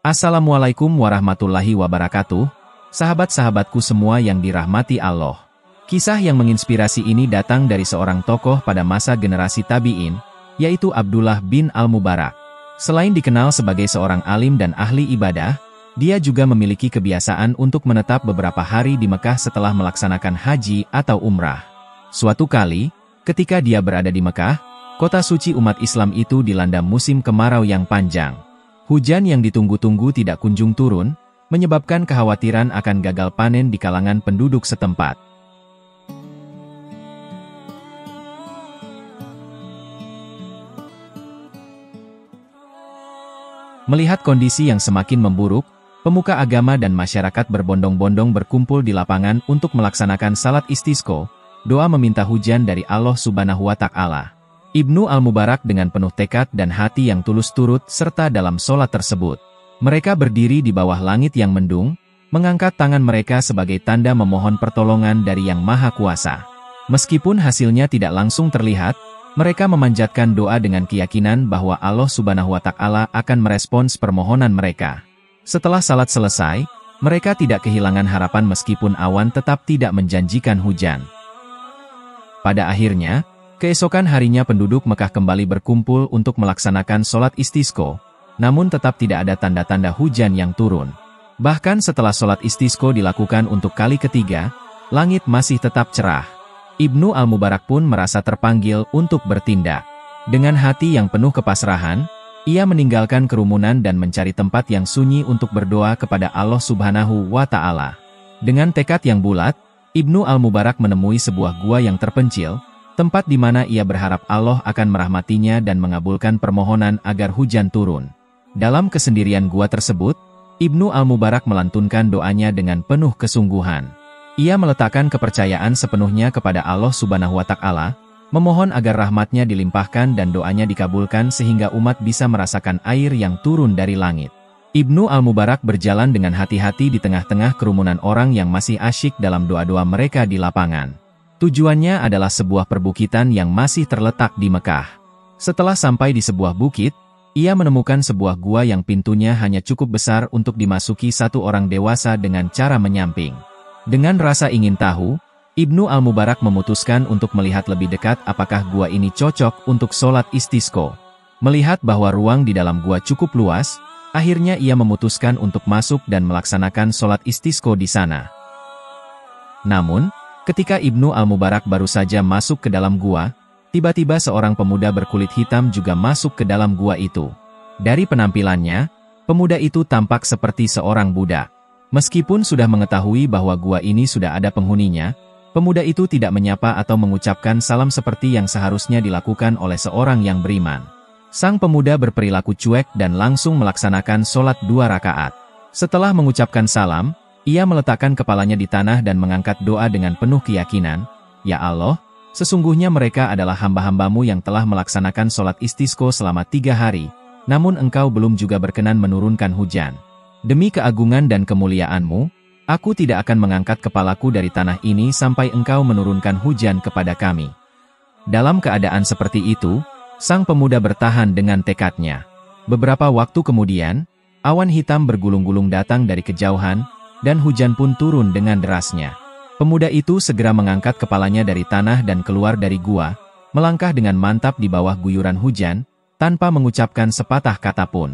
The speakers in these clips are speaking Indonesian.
Assalamualaikum warahmatullahi wabarakatuh, sahabat-sahabatku semua yang dirahmati Allah. Kisah yang menginspirasi ini datang dari seorang tokoh pada masa generasi tabi'in, yaitu Abdullah bin Al-Mubarak. Selain dikenal sebagai seorang alim dan ahli ibadah, dia juga memiliki kebiasaan untuk menetap beberapa hari di Mekah setelah melaksanakan haji atau umrah. Suatu kali, ketika dia berada di Mekah, kota suci umat Islam itu dilanda musim kemarau yang panjang. Hujan yang ditunggu-tunggu tidak kunjung turun, menyebabkan kekhawatiran akan gagal panen di kalangan penduduk setempat. Melihat kondisi yang semakin memburuk, pemuka agama dan masyarakat berbondong-bondong berkumpul di lapangan untuk melaksanakan salat istisqa, doa meminta hujan dari Allah Subhanahu wa Ta'ala. Ibnu Al-Mubarak dengan penuh tekad dan hati yang tulus turut serta dalam sholat tersebut. Mereka berdiri di bawah langit yang mendung, mengangkat tangan mereka sebagai tanda memohon pertolongan dari Yang Maha Kuasa. Meskipun hasilnya tidak langsung terlihat, mereka memanjatkan doa dengan keyakinan bahwa Allah Subhanahu wa Ta'ala akan merespons permohonan mereka. Setelah salat selesai, mereka tidak kehilangan harapan meskipun awan tetap tidak menjanjikan hujan. Pada akhirnya, keesokan harinya penduduk Mekah kembali berkumpul untuk melaksanakan sholat istisqa, namun tetap tidak ada tanda-tanda hujan yang turun. Bahkan setelah sholat istisqa dilakukan untuk kali ketiga, langit masih tetap cerah. Ibnu Al-Mubarak pun merasa terpanggil untuk bertindak. Dengan hati yang penuh kepasrahan, ia meninggalkan kerumunan dan mencari tempat yang sunyi untuk berdoa kepada Allah Subhanahu wa Ta'ala. Dengan tekad yang bulat, Ibnu Al-Mubarak menemui sebuah gua yang terpencil, tempat di mana ia berharap Allah akan merahmatinya dan mengabulkan permohonan agar hujan turun. Dalam kesendirian gua tersebut, Ibnu Al-Mubarak melantunkan doanya dengan penuh kesungguhan. Ia meletakkan kepercayaan sepenuhnya kepada Allah Subhanahu wa Ta'ala, memohon agar rahmatnya dilimpahkan dan doanya dikabulkan sehingga umat bisa merasakan air yang turun dari langit. Ibnu Al-Mubarak berjalan dengan hati-hati di tengah-tengah kerumunan orang yang masih asyik dalam doa-doa mereka di lapangan. Tujuannya adalah sebuah perbukitan yang masih terletak di Mekah. Setelah sampai di sebuah bukit, ia menemukan sebuah gua yang pintunya hanya cukup besar untuk dimasuki satu orang dewasa dengan cara menyamping. Dengan rasa ingin tahu, Ibnu Al-Mubarak memutuskan untuk melihat lebih dekat apakah gua ini cocok untuk sholat istisqa. Melihat bahwa ruang di dalam gua cukup luas, akhirnya ia memutuskan untuk masuk dan melaksanakan sholat istisqa di sana. Namun, ketika Ibnu Al-Mubarak baru saja masuk ke dalam gua, tiba-tiba seorang pemuda berkulit hitam juga masuk ke dalam gua itu. Dari penampilannya, pemuda itu tampak seperti seorang budak. Meskipun sudah mengetahui bahwa gua ini sudah ada penghuninya, pemuda itu tidak menyapa atau mengucapkan salam seperti yang seharusnya dilakukan oleh seorang yang beriman. Sang pemuda berperilaku cuek dan langsung melaksanakan sholat 2 rakaat. Setelah mengucapkan salam, ia meletakkan kepalanya di tanah dan mengangkat doa dengan penuh keyakinan, "Ya Allah, sesungguhnya mereka adalah hamba-hambamu yang telah melaksanakan sholat istisqa selama 3 hari, namun engkau belum juga berkenan menurunkan hujan. Demi keagungan dan kemuliaan-Mu, aku tidak akan mengangkat kepalaku dari tanah ini sampai engkau menurunkan hujan kepada kami." Dalam keadaan seperti itu, sang pemuda bertahan dengan tekadnya. Beberapa waktu kemudian, awan hitam bergulung-gulung datang dari kejauhan, dan hujan pun turun dengan derasnya. Pemuda itu segera mengangkat kepalanya dari tanah dan keluar dari gua, melangkah dengan mantap di bawah guyuran hujan, tanpa mengucapkan sepatah kata pun.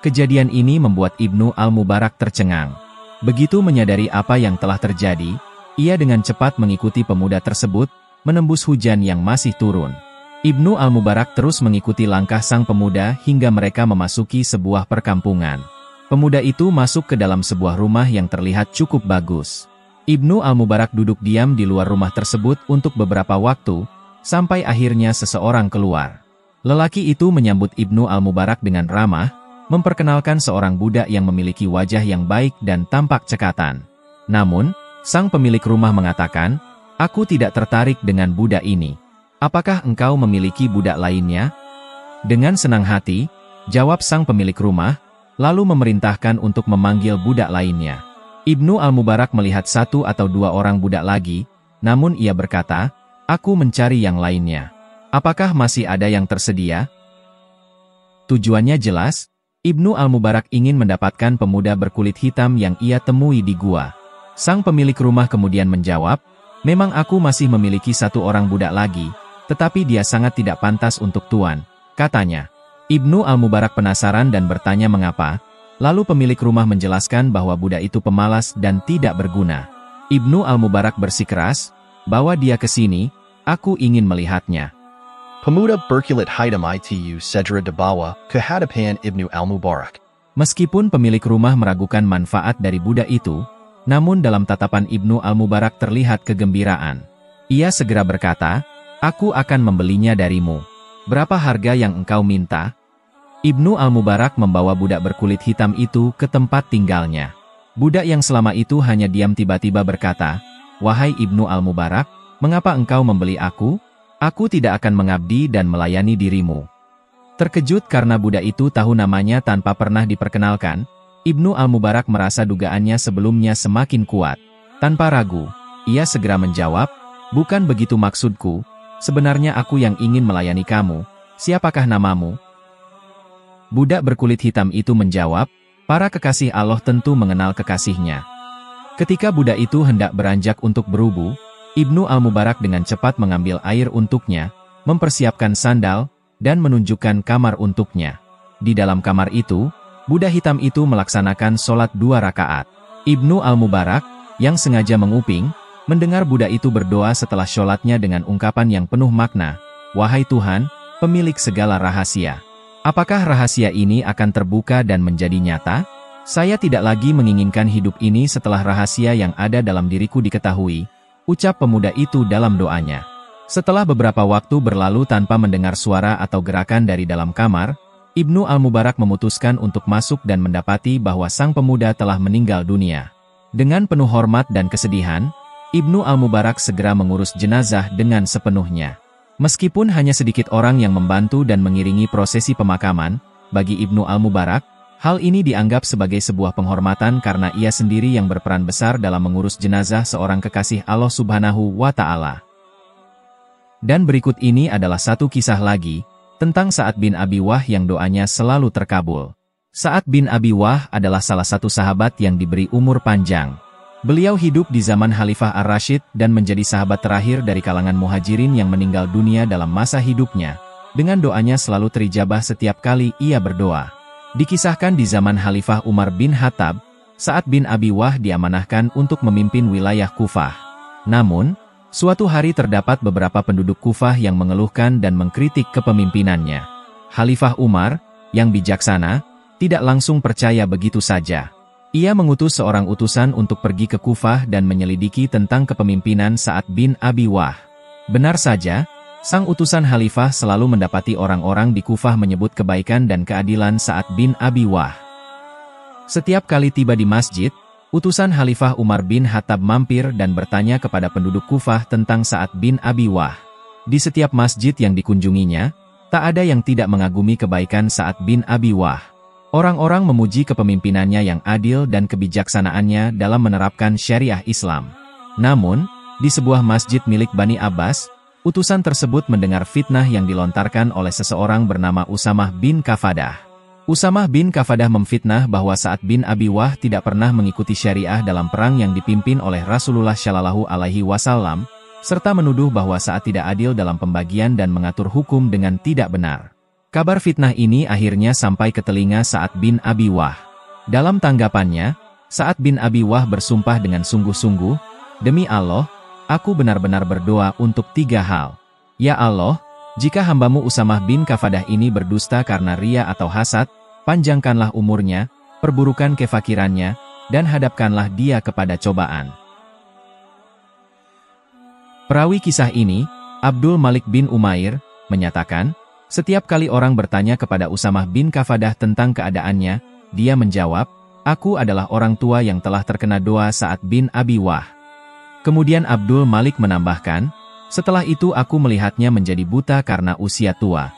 Kejadian ini membuat Ibnu Al-Mubarak tercengang. Begitu menyadari apa yang telah terjadi, ia dengan cepat mengikuti pemuda tersebut, menembus hujan yang masih turun. Ibnu Al-Mubarak terus mengikuti langkah sang pemuda hingga mereka memasuki sebuah perkampungan. Pemuda itu masuk ke dalam sebuah rumah yang terlihat cukup bagus. Ibnu Al-Mubarak duduk diam di luar rumah tersebut untuk beberapa waktu, sampai akhirnya seseorang keluar. Lelaki itu menyambut Ibnu Al-Mubarak dengan ramah, memperkenalkan seorang budak yang memiliki wajah yang baik dan tampak cekatan. Namun, sang pemilik rumah mengatakan, "Aku tidak tertarik dengan budak ini. Apakah engkau memiliki budak lainnya?" Dengan senang hati, jawab sang pemilik rumah, lalu memerintahkan untuk memanggil budak lainnya. Ibnu Al-Mubarak melihat 1 atau 2 orang budak lagi, namun ia berkata, "Aku mencari yang lainnya. Apakah masih ada yang tersedia?" Tujuannya jelas, Ibnu Al-Mubarak ingin mendapatkan pemuda berkulit hitam yang ia temui di gua. Sang pemilik rumah kemudian menjawab, memang aku masih memiliki satu orang budak lagi, tetapi dia sangat tidak pantas untuk tuan, katanya. Ibnu Al-Mubarak penasaran dan bertanya mengapa, lalu pemilik rumah menjelaskan bahwa budak itu pemalas dan tidak berguna. Ibnu Al-Mubarak bersikeras, bawa dia ke sini, aku ingin melihatnya. Pemuda berkulit hitam itu segera dibawa ke hadapan Ibnu Al-Mubarak. Meskipun pemilik rumah meragukan manfaat dari budak itu, namun dalam tatapan Ibnu Al-Mubarak terlihat kegembiraan. Ia segera berkata, aku akan membelinya darimu. Berapa harga yang engkau minta? Ibnu Al-Mubarak membawa budak berkulit hitam itu ke tempat tinggalnya. Budak yang selama itu hanya diam tiba-tiba berkata, wahai Ibnu Al-Mubarak, mengapa engkau membeli aku? Aku tidak akan mengabdi dan melayani dirimu. Terkejut karena budak itu tahu namanya tanpa pernah diperkenalkan, Ibnu Al-Mubarak merasa dugaannya sebelumnya semakin kuat. Tanpa ragu, ia segera menjawab, bukan begitu maksudku, sebenarnya aku yang ingin melayani kamu, siapakah namamu? Budak berkulit hitam itu menjawab, para kekasih Allah tentu mengenal kekasihnya. Ketika budak itu hendak beranjak untuk berubu, Ibnu Al-Mubarak dengan cepat mengambil air untuknya, mempersiapkan sandal, dan menunjukkan kamar untuknya. Di dalam kamar itu, budak hitam itu melaksanakan sholat 2 rakaat. Ibnu Al-Mubarak, yang sengaja menguping, mendengar budak itu berdoa setelah sholatnya dengan ungkapan yang penuh makna, wahai Tuhan, pemilik segala rahasia. Apakah rahasia ini akan terbuka dan menjadi nyata? Saya tidak lagi menginginkan hidup ini setelah rahasia yang ada dalam diriku diketahui, ucap pemuda itu dalam doanya. Setelah beberapa waktu berlalu tanpa mendengar suara atau gerakan dari dalam kamar, Ibnu Al-Mubarak memutuskan untuk masuk dan mendapati bahwa sang pemuda telah meninggal dunia. Dengan penuh hormat dan kesedihan, Ibnu Al-Mubarak segera mengurus jenazah dengan sepenuhnya. Meskipun hanya sedikit orang yang membantu dan mengiringi prosesi pemakaman, bagi Ibnu Al-Mubarak, hal ini dianggap sebagai sebuah penghormatan karena ia sendiri yang berperan besar dalam mengurus jenazah seorang kekasih Allah Subhanahu wa Ta'ala. Dan berikut ini adalah satu kisah lagi, tentang Sa'ad bin Abi Wah yang doanya selalu terkabul. Sa'ad bin Abi Wah adalah salah satu sahabat yang diberi umur panjang. Beliau hidup di zaman Khalifah Ar-Rasyid dan menjadi sahabat terakhir dari kalangan muhajirin yang meninggal dunia dalam masa hidupnya. Dengan doanya selalu terijabah setiap kali ia berdoa. Dikisahkan di zaman Khalifah Umar bin Khattab, Sa'ad bin Abi Wah diamanahkan untuk memimpin wilayah Kufah. Namun, suatu hari terdapat beberapa penduduk Kufah yang mengeluhkan dan mengkritik kepemimpinannya. Khalifah Umar, yang bijaksana, tidak langsung percaya begitu saja. Ia mengutus seorang utusan untuk pergi ke Kufah dan menyelidiki tentang kepemimpinan Sa'ad bin Abi Wah. Benar saja, sang utusan Khalifah selalu mendapati orang-orang di Kufah menyebut kebaikan dan keadilan Sa'ad bin Abi Wah. Setiap kali tiba di masjid, utusan Khalifah Umar bin Khattab mampir dan bertanya kepada penduduk Kufah tentang Sa'ad bin Abi Wah. Di setiap masjid yang dikunjunginya, tak ada yang tidak mengagumi kebaikan Sa'ad bin Abi Wah. Orang-orang memuji kepemimpinannya yang adil dan kebijaksanaannya dalam menerapkan syariah Islam. Namun, di sebuah masjid milik Bani Abbas, utusan tersebut mendengar fitnah yang dilontarkan oleh seseorang bernama Usamah bin Qafadah. Usamah bin Qafadah memfitnah bahwa Sa'ad bin Abi Wah tidak pernah mengikuti syariah dalam perang yang dipimpin oleh Rasulullah Shallallahu Alaihi Wasallam, serta menuduh bahwa Sa'ad tidak adil dalam pembagian dan mengatur hukum dengan tidak benar. Kabar fitnah ini akhirnya sampai ke telinga Sa'ad bin Abi Wah. Dalam tanggapannya, Sa'ad bin Abi Wah bersumpah dengan sungguh-sungguh, demi Allah, aku benar-benar berdoa untuk 3 hal. Ya Allah, jika hambamu Usamah bin Qafadah ini berdusta karena ria atau hasad, panjangkanlah umurnya, perburukan kefakirannya, dan hadapkanlah dia kepada cobaan. Perawi kisah ini, Abdul Malik bin Umair, menyatakan, setiap kali orang bertanya kepada Usamah bin Qafadah tentang keadaannya, dia menjawab, aku adalah orang tua yang telah terkena doa Sa'ad bin Abi Wah. Kemudian Abdul Malik menambahkan, setelah itu aku melihatnya menjadi buta karena usia tua.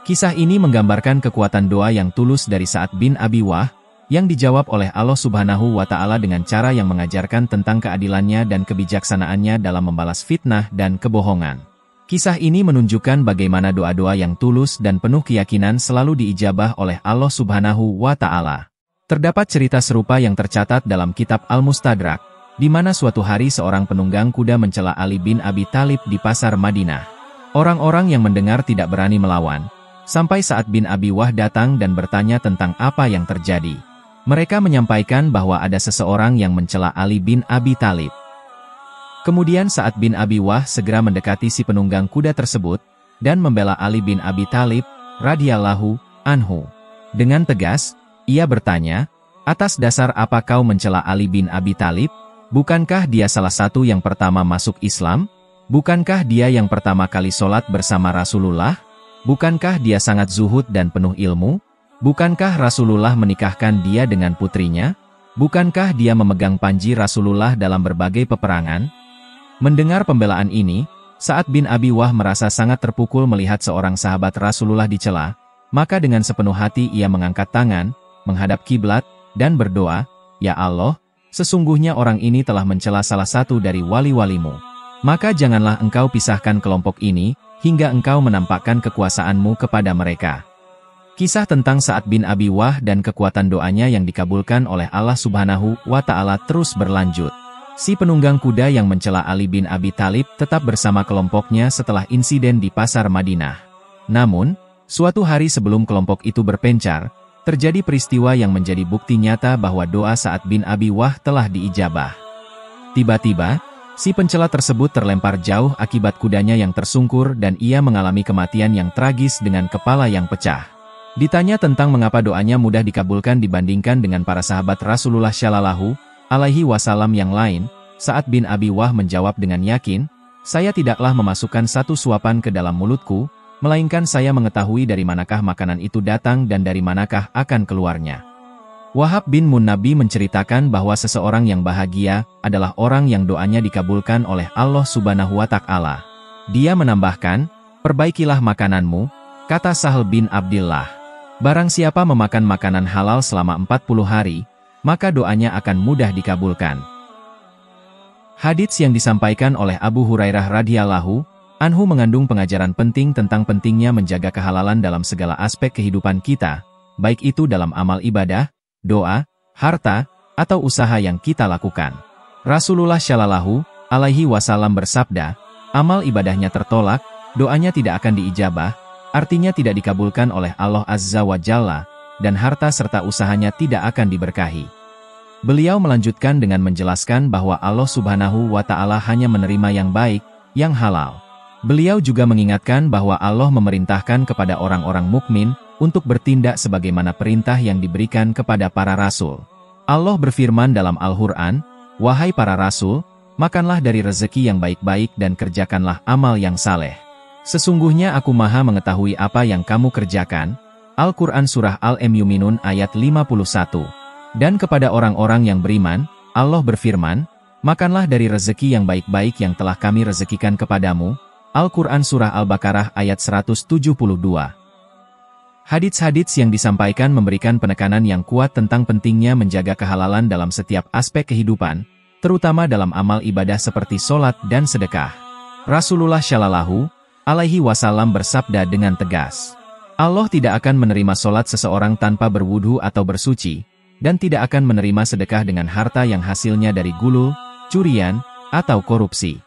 Kisah ini menggambarkan kekuatan doa yang tulus dari Sa'ad bin Abi Wah, yang dijawab oleh Allah Subhanahu wa Ta'ala dengan cara yang mengajarkan tentang keadilannya dan kebijaksanaannya dalam membalas fitnah dan kebohongan. Kisah ini menunjukkan bagaimana doa-doa yang tulus dan penuh keyakinan selalu diijabah oleh Allah Subhanahu wa Ta'ala. Terdapat cerita serupa yang tercatat dalam kitab Al-Mustadrak, di mana suatu hari seorang penunggang kuda mencela Ali bin Abi Thalib di pasar Madinah. Orang-orang yang mendengar tidak berani melawan, sampai saat bin Abi Wah datang dan bertanya tentang apa yang terjadi. Mereka menyampaikan bahwa ada seseorang yang mencela Ali bin Abi Thalib. Kemudian saat bin Abi Wah segera mendekati si penunggang kuda tersebut, dan membela Ali bin Abi Thalib, radhiyallahu anhu. Dengan tegas, ia bertanya, atas dasar apa kau mencela Ali bin Abi Thalib? Bukankah dia salah satu yang pertama masuk Islam? Bukankah dia yang pertama kali sholat bersama Rasulullah? Bukankah dia sangat zuhud dan penuh ilmu? Bukankah Rasulullah menikahkan dia dengan putrinya? Bukankah dia memegang panji Rasulullah dalam berbagai peperangan? Mendengar pembelaan ini, saat bin Abi Wah merasa sangat terpukul melihat seorang sahabat Rasulullah dicela, maka dengan sepenuh hati ia mengangkat tangan, menghadap kiblat, dan berdoa, "Ya Allah, sesungguhnya orang ini telah mencela salah satu dari wali-walimu. Maka janganlah engkau pisahkan kelompok ini, hingga engkau menampakkan kekuasaanmu kepada mereka." Kisah tentang Sa'ad bin Abi Wah dan kekuatan doanya yang dikabulkan oleh Allah Subhanahu wa Ta'ala terus berlanjut. Si penunggang kuda yang mencela Ali bin Abi Thalib tetap bersama kelompoknya setelah insiden di pasar Madinah. Namun, suatu hari sebelum kelompok itu berpencar, terjadi peristiwa yang menjadi bukti nyata bahwa doa Sa'ad bin Abi Wah telah diijabah. Tiba-tiba, si pencela tersebut terlempar jauh akibat kudanya yang tersungkur dan ia mengalami kematian yang tragis dengan kepala yang pecah. Ditanya tentang mengapa doanya mudah dikabulkan dibandingkan dengan para sahabat Rasulullah Shallallahu alaihi wasallam yang lain, Sa'ad bin Abi Wah menjawab dengan yakin, "Saya tidaklah memasukkan satu suapan ke dalam mulutku, melainkan saya mengetahui dari manakah makanan itu datang dan dari manakah akan keluarnya." Wahab bin Munnabi menceritakan bahwa seseorang yang bahagia adalah orang yang doanya dikabulkan oleh Allah Subhanahu wa Ta'ala. Dia menambahkan, "Perbaikilah makananmu," kata Sahal bin Abdillah. Barang siapa memakan makanan halal selama 40 hari, maka doanya akan mudah dikabulkan. Hadits yang disampaikan oleh Abu Hurairah radhiyallahu anhu mengandung pengajaran penting tentang pentingnya menjaga kehalalan dalam segala aspek kehidupan kita, baik itu dalam amal ibadah, doa, harta, atau usaha yang kita lakukan. Rasulullah Shallallahu alaihi wasallam bersabda, amal ibadahnya tertolak, doanya tidak akan diijabah, artinya tidak dikabulkan oleh Allah Azza wa Jalla, dan harta serta usahanya tidak akan diberkahi. Beliau melanjutkan dengan menjelaskan bahwa Allah Subhanahu wa Ta'ala hanya menerima yang baik, yang halal. Beliau juga mengingatkan bahwa Allah memerintahkan kepada orang-orang mukmin untuk bertindak sebagaimana perintah yang diberikan kepada para rasul. Allah berfirman dalam Al-Quran, "Wahai para rasul, makanlah dari rezeki yang baik-baik dan kerjakanlah amal yang saleh. Sesungguhnya aku maha mengetahui apa yang kamu kerjakan." Al-Quran Surah Al-Mu'minun ayat 51. Dan kepada orang-orang yang beriman, Allah berfirman, "Makanlah dari rezeki yang baik-baik yang telah kami rezekikan kepadamu." Al-Quran Surah Al-Baqarah ayat 172. Hadits-hadits yang disampaikan memberikan penekanan yang kuat tentang pentingnya menjaga kehalalan dalam setiap aspek kehidupan, terutama dalam amal ibadah seperti sholat dan sedekah. Rasulullah Shallallahu alaihi wasallam bersabda dengan tegas, Allah tidak akan menerima sholat seseorang tanpa berwudu atau bersuci, dan tidak akan menerima sedekah dengan harta yang hasilnya dari gulul, curian, atau korupsi.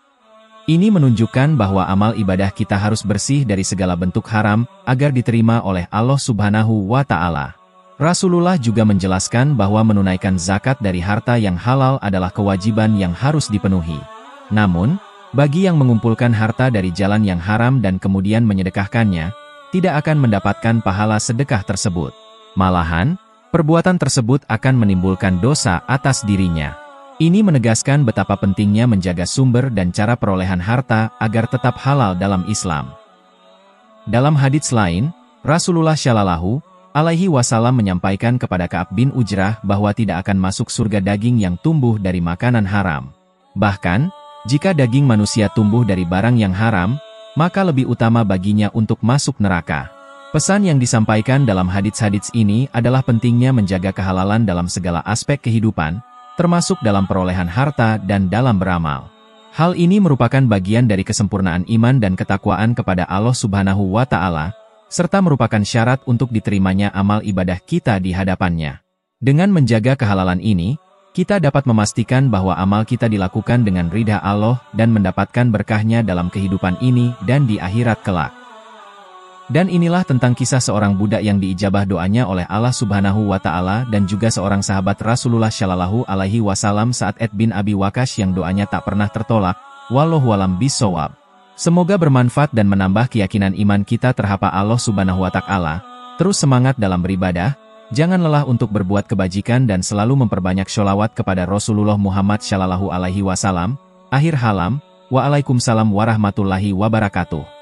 Ini menunjukkan bahwa amal ibadah kita harus bersih dari segala bentuk haram, agar diterima oleh Allah Subhanahu wa Ta'ala. Rasulullah juga menjelaskan bahwa menunaikan zakat dari harta yang halal adalah kewajiban yang harus dipenuhi. Namun, bagi yang mengumpulkan harta dari jalan yang haram dan kemudian menyedekahkannya, tidak akan mendapatkan pahala sedekah tersebut. Malahan, perbuatan tersebut akan menimbulkan dosa atas dirinya. Ini menegaskan betapa pentingnya menjaga sumber dan cara perolehan harta agar tetap halal dalam Islam. Dalam hadits lain, Rasulullah Shallallahu alaihi wasallam menyampaikan kepada Ka'ab bin Ujrah bahwa tidak akan masuk surga daging yang tumbuh dari makanan haram. Bahkan, jika daging manusia tumbuh dari barang yang haram, maka lebih utama baginya untuk masuk neraka. Pesan yang disampaikan dalam hadits-hadits ini adalah pentingnya menjaga kehalalan dalam segala aspek kehidupan, termasuk dalam perolehan harta dan dalam beramal. Hal ini merupakan bagian dari kesempurnaan iman dan ketakwaan kepada Allah Subhanahu wa Ta'ala, serta merupakan syarat untuk diterimanya amal ibadah kita di hadapannya. Dengan menjaga kehalalan ini, kita dapat memastikan bahwa amal kita dilakukan dengan ridha Allah dan mendapatkan berkahnya dalam kehidupan ini dan di akhirat kelak. Dan inilah tentang kisah seorang budak yang diijabah doanya oleh Allah Subhanahu wa Ta'ala dan juga seorang sahabat Rasulullah Shallallahu Alaihi Wasallam Sa'ad bin Abi Waqqas yang doanya tak pernah tertolak. Wallahualam bissawab. Semoga bermanfaat dan menambah keyakinan iman kita terhadap Allah Subhanahu wa Ta'ala. Terus semangat dalam beribadah, jangan lelah untuk berbuat kebajikan dan selalu memperbanyak sholawat kepada Rasulullah Muhammad Shallallahu Alaihi Wasallam. Akhir halam, Waalaikumsalam warahmatullahi wabarakatuh.